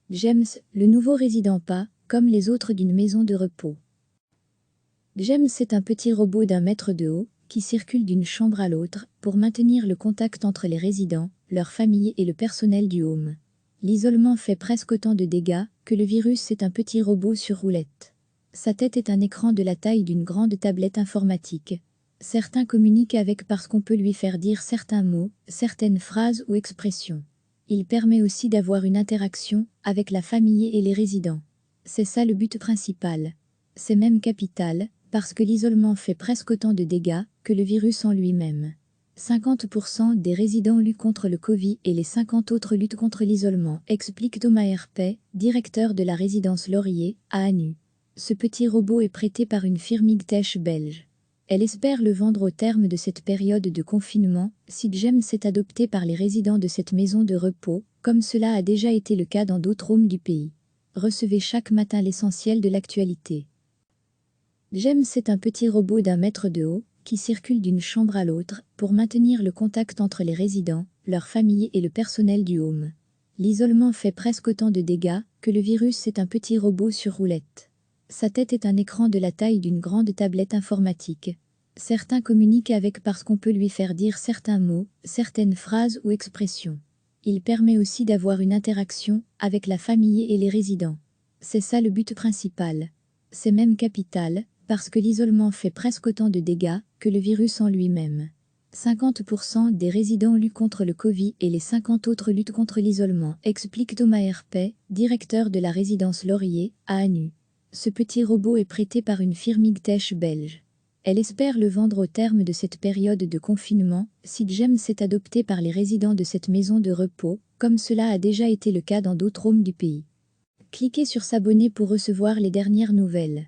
James, le nouveau résident pas, comme les autres d'une maison de repos. James est un petit robot d'1 mètre de haut, qui circule d'une chambre à l'autre, pour maintenir le contact entre les résidents, leurs familles et le personnel du home. L'isolement fait presque autant de dégâts que le virus est un petit robot sur roulette. Sa tête est un écran de la taille d'une grande tablette informatique. Certains communiquent avec parce qu'on peut lui faire dire certains mots, certaines phrases ou expressions. Il permet aussi d'avoir une interaction avec la famille et les résidents. C'est ça le but principal. C'est même capital, parce que l'isolement fait presque autant de dégâts que le virus en lui-même. 50% des résidents luttent contre le Covid et les 50 autres luttent contre l'isolement, explique Thomas Herpet, directeur de la résidence Laurier, à Anu. Ce petit robot est prêté par une firme Igtech belge. Elle espère le vendre au terme de cette période de confinement, si James est adopté par les résidents de cette maison de repos, comme cela a déjà été le cas dans d'autres homes du pays. Recevez chaque matin l'essentiel de l'actualité. James est un petit robot d'1 mètre de haut, qui circule d'une chambre à l'autre, pour maintenir le contact entre les résidents, leurs familles et le personnel du home. L'isolement fait presque autant de dégâts que le virus est un petit robot sur roulette. Sa tête est un écran de la taille d'une grande tablette informatique. Certains communiquent avec parce qu'on peut lui faire dire certains mots, certaines phrases ou expressions. Il permet aussi d'avoir une interaction avec la famille et les résidents. C'est ça le but principal. C'est même capital, parce que l'isolement fait presque autant de dégâts que le virus en lui-même. 50% des résidents luttent contre le Covid et les 50 autres luttent contre l'isolement, explique Thomas Herpet, directeur de la résidence Laurier, à Anu. Ce petit robot est prêté par une firme Igtech belge. Elle espère le vendre au terme de cette période de confinement, si James est adopté par les résidents de cette maison de repos, comme cela a déjà été le cas dans d'autres homes du pays. Cliquez sur s'abonner pour recevoir les dernières nouvelles.